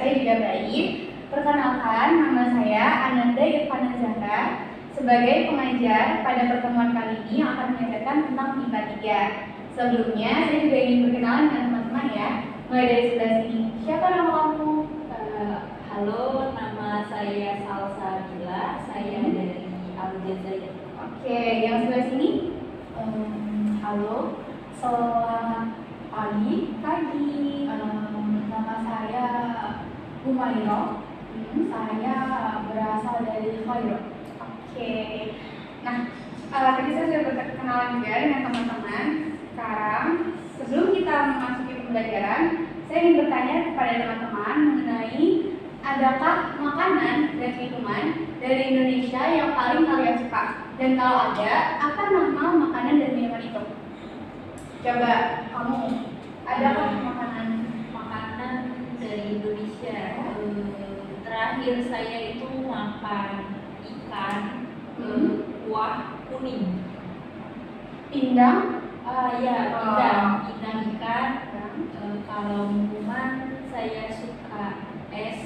saya juga baik. Perkenalkan, nama saya Ananda Irfana Zahra. Sebagai pengajar pada pertemuan kali ini yang akan mengajarkan tentang MIPA 3. Sebelumnya, saya juga ingin berkenalan dengan teman-teman ya. Mulai dari sebelah sini. Siapa nama kamu? Halo, nama saya Salsa Gila. Saya dari Aljazair. Oke, yang sebelah sini? Halo, selamat pagi. Nama saya Umairo. Saya berasal dari Cairo. Oke. Nah, tadi saya sudah berkenalan juga dengan teman-teman. Sekarang, sebelum kita memasuki pembelajaran, saya ingin bertanya kepada teman-teman mengenai adakah makanan dan minuman dari Indonesia yang paling kalian suka? Dan kalau ada, apa nama makanan dan minuman itu? Coba kamu, adakah makanan dari Indonesia? Terakhir saya itu makan ikan kuah kuning. pindang? Pindang ikan. Kalau minuman saya suka es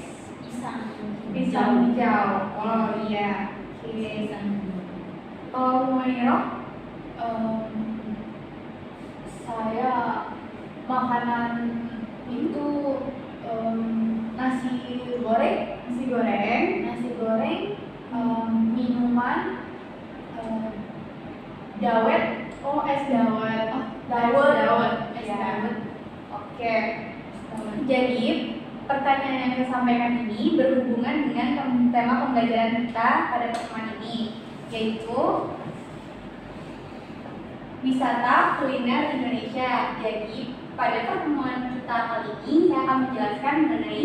pisang Hijau. Oh iya. Oke. Pisang hijau. Kalau Muiro? Saya makanan itu nasi goreng, minuman dawet. Oh, es dawet. Es Ya. dawet. Oke. Jadi, pertanyaan yang saya sampaikan ini berhubungan dengan tema pembelajaran kita pada pertemuan ini, yaitu wisata kuliner Indonesia. Jadi, pada pertemuan kita kali ini, saya akan menjelaskan mengenai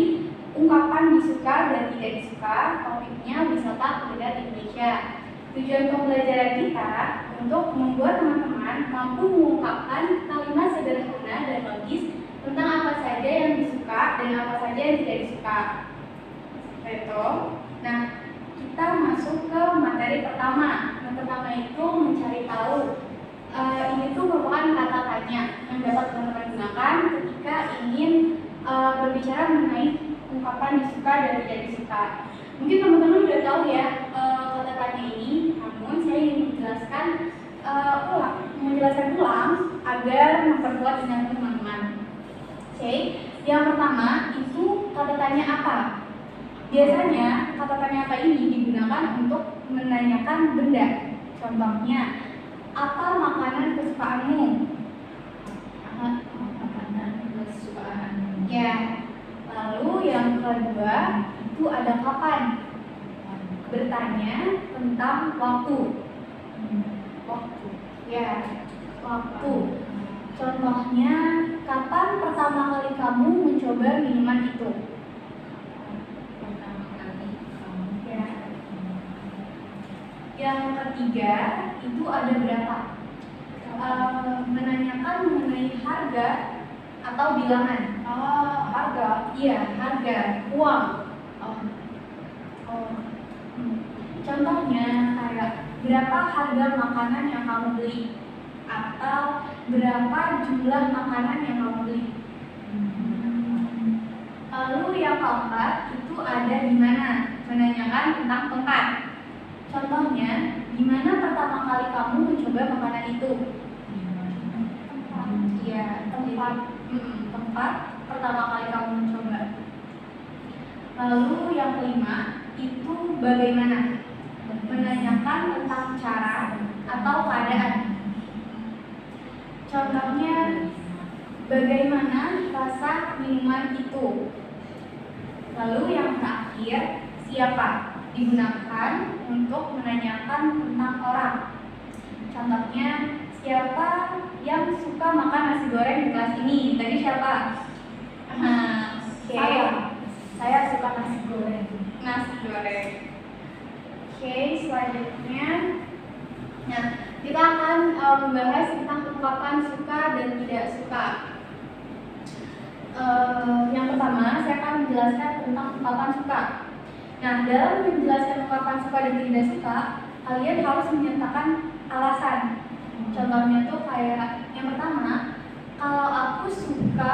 ungkapan disuka dan tidak disuka. Topiknya wisata kuliner Indonesia. Tujuan pembelajaran kita untuk membuat teman-teman mampu mengungkapkan kalimat sederhana dan logis tentang apa saja yang disuka dan apa saja yang tidak disuka. Seperti itu. Nah, kita masuk ke materi pertama. Yang pertama itu mencari tahu. Ini tuh merupakan kata tanya yang dapat teman-teman gunakan ketika ingin berbicara mengenai ungkapan disuka dan tidak disuka. Mungkin teman-teman sudah tahu ya kata tanya ini, namun saya ingin menjelaskan ulang agar memperkuat ingatan teman-teman. Oke, yang pertama itu kata tanya apa? Biasanya kata tanya apa ini digunakan untuk menanyakan benda. Contohnya, apa makanan kesukaanmu? Makanan kesukaan. Ya. Lalu yang kedua itu ada kapan? Bertanya tentang waktu. Waktu. Ya, waktu. Contohnya, kapan pertama kali kamu mencoba minuman itu? Pertama kali kamu. Ya. Yang ketiga itu ada berapa? Menanyakan mengenai harga atau bilangan. Harga. Iya, harga uang. Contohnya kayak berapa harga makanan yang kamu beli atau berapa jumlah makanan yang kamu beli. Lalu yang keempat itu ada di mana, menanyakan tentang tempat. Contohnya, di mana pertama kali kamu mencoba makanan itu? Iya, tempat pertama kali kamu mencoba. Lalu yang kelima itu bagaimana, menanyakan tentang cara atau keadaan. Contohnya, bagaimana rasa minuman itu. Lalu yang terakhir, siapa, digunakan untuk menanyakan tentang orang. Contohnya, siapa yang suka makan nasi goreng di kelas ini? Tadi siapa? Saya suka nasi goreng. Oke, selanjutnya, nah kita akan membahas tentang ungkapan suka dan tidak suka. Yang pertama, saya akan menjelaskan tentang ungkapan suka. Nah, dalam menjelaskan ungkapan suka dan tidak suka, kalian harus menyatakan alasan. Contohnya tuh kayak yang pertama, kalau aku suka,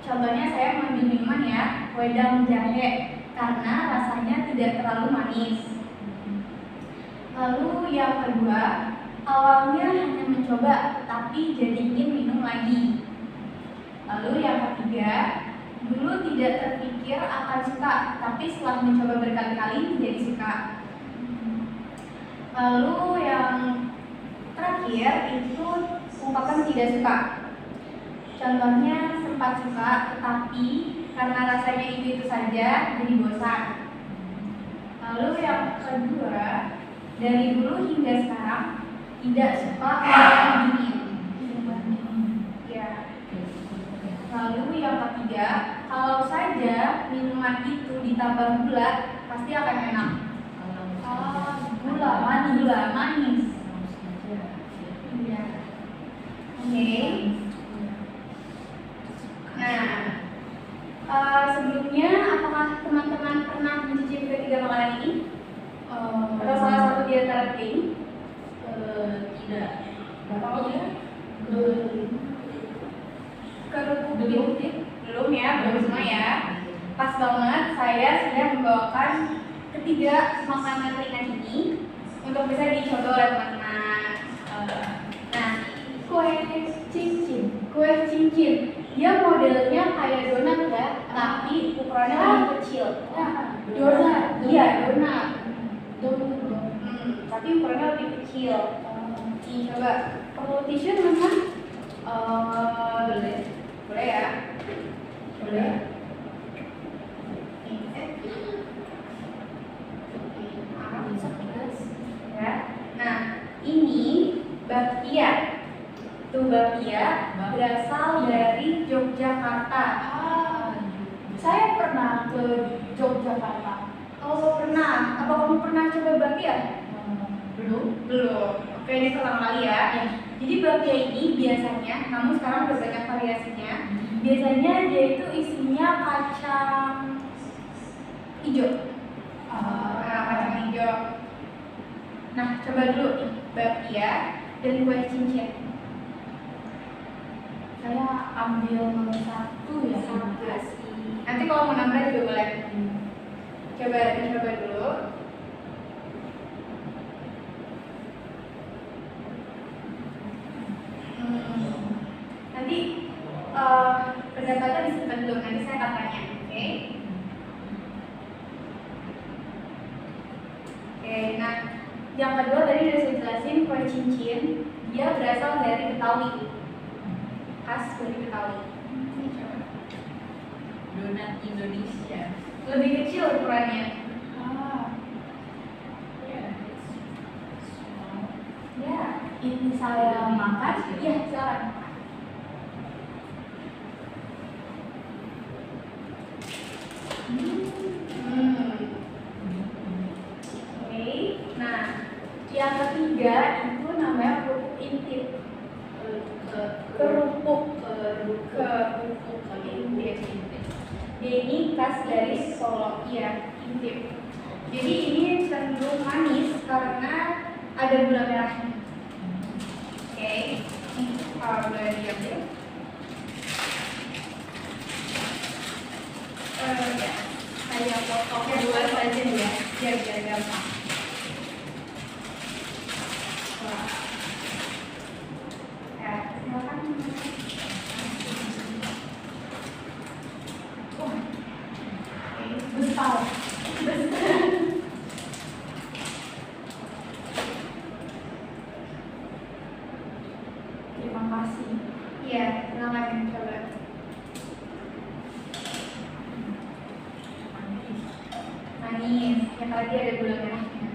contohnya saya mengambil minuman ya, wedang jahe karena rasanya tidak terlalu manis. Lalu yang kedua, awalnya hanya mencoba tetapi jadi ingin minum lagi. Lalu yang ketiga, dulu tidak terpikir akan suka tapi setelah mencoba berkali-kali jadi suka. Lalu yang terakhir itu ungkapan tidak suka. Contohnya sempat suka tetapi karena rasanya itu saja jadi bosan. Lalu yang kedua, dari dulu hingga sekarang tidak suka minuman dingin. Ya. Lalu yang ketiga, kalau saja minuman itu ditambah gula pasti akan enak. Gula manis. Iya. Oke. Nah, sebelumnya apakah teman-teman pernah mencicipi ketiga makanan ini? Atau salah satu di antara ini? Tidak. Belum ya, belum semua ya. Pas banget, saya sudah membawakan ketiga makanan ringan ini untuk bisa dicoba oleh teman-teman. Nah, kue cincin. Dia modelnya kayak donat ya, tapi ukurannya lebih kecil. Donat. Iya, donat. Tapi ukurannya lebih kecil. Nih, coba perlu tisu teman-teman? Boleh ya? Boleh. Ya. Nah, ini bakpia. Tuh bakpia berasal dari Yogyakarta. Saya pernah ke Yogyakarta. Oh, pernah. Apa kamu pernah coba bakpia? Belum. Oke, ini pertama kali ya. Jadi bakpia ini biasanya, namun sekarang udah banyak variasinya. Biasanya dia itu isinya kacang hijau. Kacang hijau. Nah, coba dulu nih bakpia dan kue cincin. Saya ambil satu ya. Nanti kalau mau nambah juga boleh. Coba dulu. Nanti pendapatnya disimpan dulu, nanti saya akan tanya, oke? Oke, nah yang kedua tadi udah saya jelasin kue cincin, dia berasal dari Betawi, khas dari Betawi. Donat Indonesia. Lebih kecil ukurannya. Ya, Ini saya makan. iya silakan. Oke, nah yang ketiga itu namanya kerupuk intip. Kerupuk intip. Dia ini khas dari Solo, iya, intip. Jadi ini cenderung manis karena ada gula merahnya. Oke, boleh diambil. Ya, saya potongnya dua saja ya, biar gampang. Ya, silakan. Besar. Terima kasih. Iya, silakan coba. Manis, yang tadi ada gula merahnya.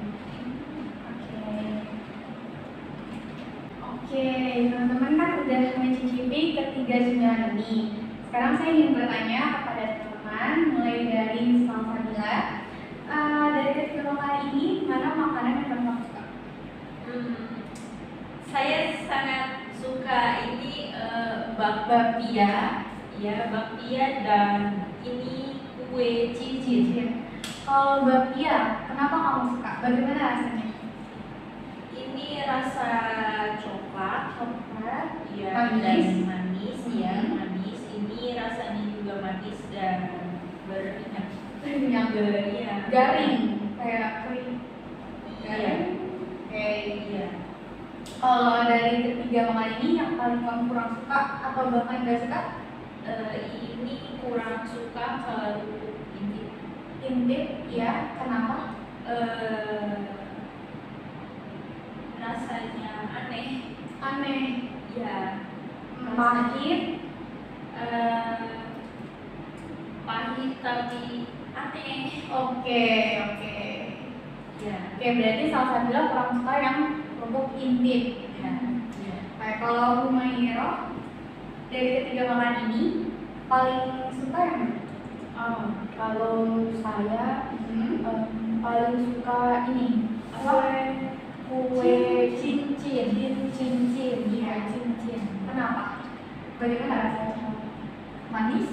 Oke, teman-teman kan udah mencicipi ketiga cemilan ini. Sekarang saya ingin bertanya kepada teman-teman, mulai dari Salsabila. Dari ketiga makanan ini, mana makanan yang paling kamu suka? Saya sangat suka ini bakpia, ya bakpia dan ini kue cincin. Kalau bakpia, kenapa kamu suka? Bagaimana rasanya? Ini rasa coklat, ya Manis. dan manis, ya manis. Ini rasanya juga manis dan Iya. garing, kayak kering. Garing. Oke. Iya. Kalau dari ketiga makanan ini yang paling kamu kurang suka atau bahkan gak suka? Ini kurang suka kalau ini Intip, ya. Kenapa? rasanya aneh. Aneh. Ya. Pahit. Pahit tapi aneh. Oke. Ya. Oke, berarti salah satu kurang suka yang kerupuk intip. Ya. Ya. Kayak kalau Humairo dari ketiga makanan ini paling suka yang mana? Kalau saya Hmm. paling suka ini kue cincin. Iya. Cincin. Kenapa? Bagaimana rasanya? Manis.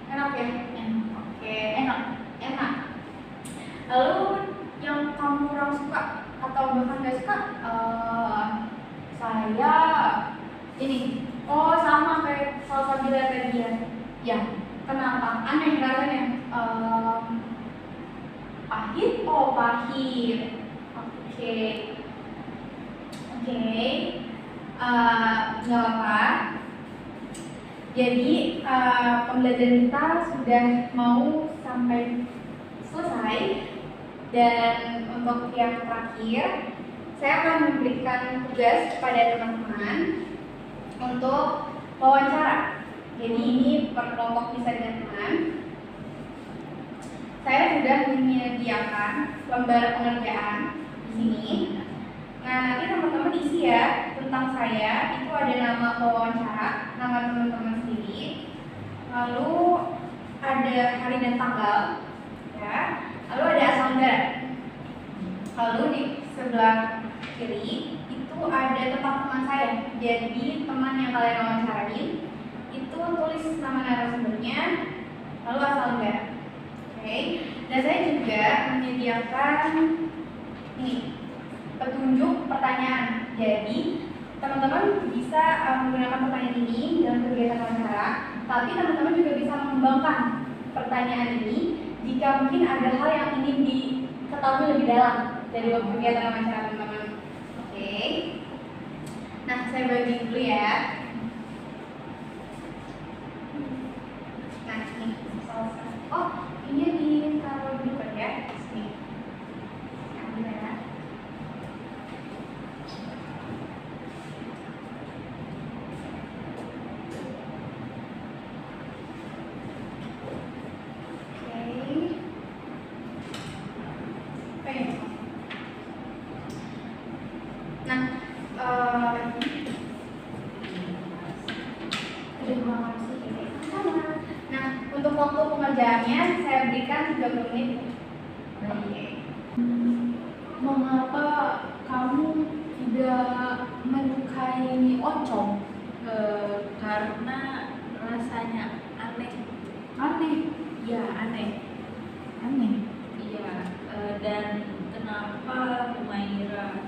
Enak ya? Enak. Oke. Enak. Lalu yang kamu kurang suka atau bahkan gak suka? Saya ini Oh, sama kayak salsabila tadi ya. ya Kenapa? Aneh rasanya. pahit. Oh, pahit. Oke. Nggak apa-apa. Jadi pembelajaran kita sudah mau sampai selesai. Dan untuk yang terakhir, saya akan memberikan tugas kepada teman-teman untuk wawancara. Jadi ini per kelompok bisa dengan teman. Saya sudah menyediakan lembar pengerjaan di sini. Nah, nanti teman-teman isi ya tentang saya. Itu ada nama pewawancara, nama teman-teman sendiri. Lalu ada hari dan tanggal, ya. Lalu ada asal negara. Lalu di sebelah kiri itu ada tempat teman saya. Jadi teman yang kalian wawancarain itu tulis nama narasumbernya, lalu asal negara. Oke. Dan saya juga menyediakan ini petunjuk pertanyaan. Jadi teman-teman bisa menggunakan pertanyaan ini dalam kegiatan wawancara, tapi teman-teman juga bisa mengembangkan pertanyaan ini jika mungkin ada hal yang ingin diketahui lebih dalam dari kegiatan wawancara teman-teman. Oke. Nah, saya bagi dulu ya. Nah, ini selesai. Oh, ini ditaruh dulu kan ya? Sini. Ambil ya. Terima kasih. Nah, untuk waktu pengerjaannya saya berikan 30 menit. Oke. Mengapa kamu tidak menyukai oncom? Karena rasanya aneh. Aneh. Ya, aneh. Iya. Dan kenapa Humaira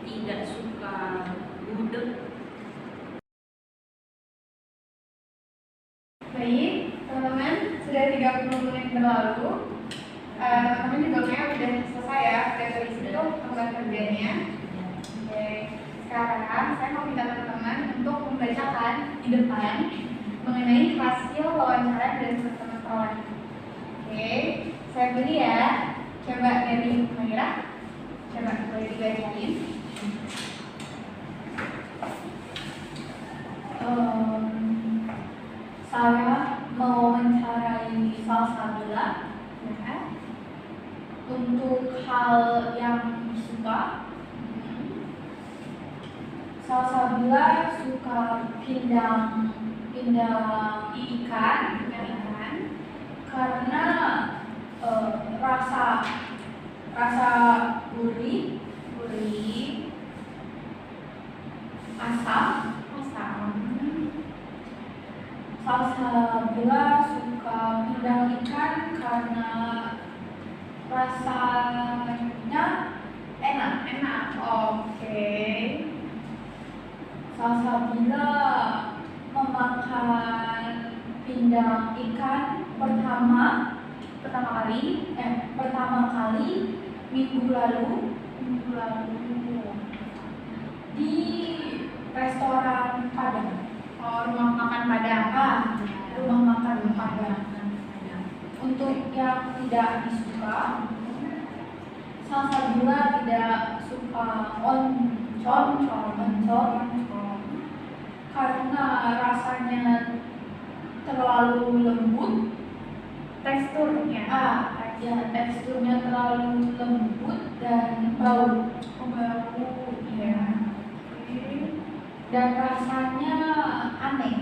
tidak suka gudeg? Baik, teman-teman, sudah 30 menit berlalu. Teman-teman juga kayaknya udah selesai ya, udah terisi tuh tugas kerjanya. Oke, sekarang saya mau minta teman-teman untuk membacakan di depan mengenai hasil wawancara dari teman-teman kawan. Oke, saya beri ya. Coba dari Humaira, coba boleh dibacain. Saya mewawancarai Salsabila Ya. untuk hal yang disuka. Salsabila suka pindang ikan karena rasa gurih, asam. Salsabila suka pindang ikan karena rasanya enak. Oke. Salsabila memakan pindang ikan pertama kali minggu lalu di restoran Padang. Rumah makan Padang. Rumah makan Padang. Untuk yang tidak disuka, Salsabila tidak suka oncom karena rasanya terlalu lembut. Teksturnya. Teksturnya terlalu lembut dan bau. Iya. Dan rasanya aneh.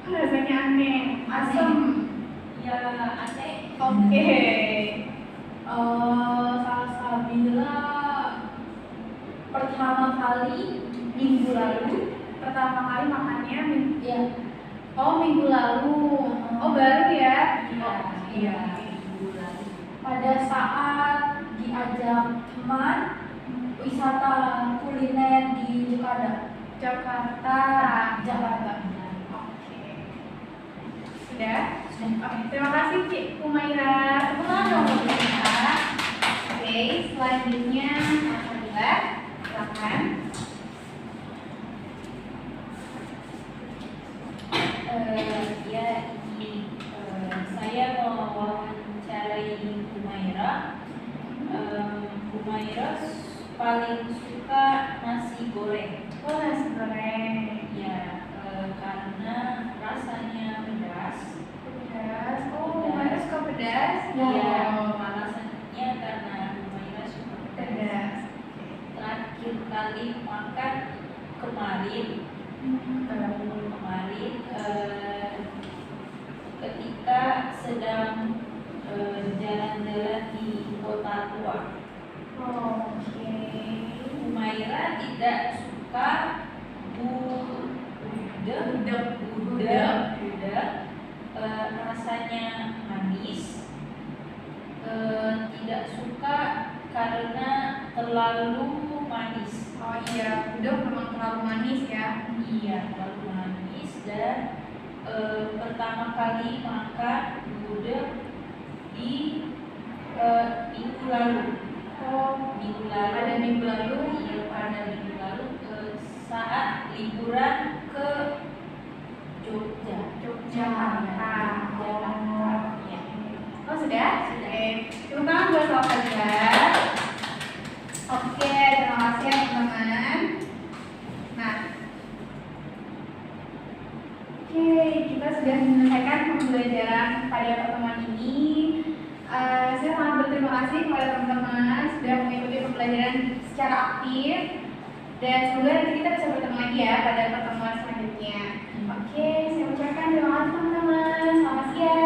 Rasanya aneh. Asam. Ya aneh. Oke. Salsabila pertama kali minggu lalu. Pertama kali makannya Minggu lalu. Baru ya? Iya. Pada saat diajak teman wisata kuliner di Jakarta. Oke. Sudah? Oke, terima kasih Cik Humaira. Tepuk tangan dong buat kita. Oke, selanjutnya Alhamdulillah. Silakan. Saya mau wawancarai Humaira. Humaira paling suka nasi goreng. Nasi goreng. Ya, karena rasanya pedas. Humaira suka pedas? Iya, alasannya karena Humaira suka Pedas. Terakhir kali makan kemarin ketika sedang jalan-jalan di kota tua. Oke. Humaira tidak suka gudeg, rasanya manis. Tidak suka karena terlalu manis. Oh iya, gudeg memang terlalu manis ya. Iya, terlalu manis. Dan pertama kali makan gudeg di minggu lalu. Pada minggu lalu. Iya, pada minggu lalu saat liburan ke Jogja. Jakarta. Iya. Sudah? Oke. Tepuk tangan buat Salsabila. Oke, terima kasih ya teman-teman. Nah, kita sudah menyelesaikan pembelajaran pada pertemuan ini. Saya sangat berterima kasih kepada teman-teman sudah mengikuti pembelajaran secara aktif. Dan semoga nanti kita bisa bertemu lagi ya pada pertemuan selanjutnya. Oke, saya ucapkan terima kasih teman-teman. Selamat siang.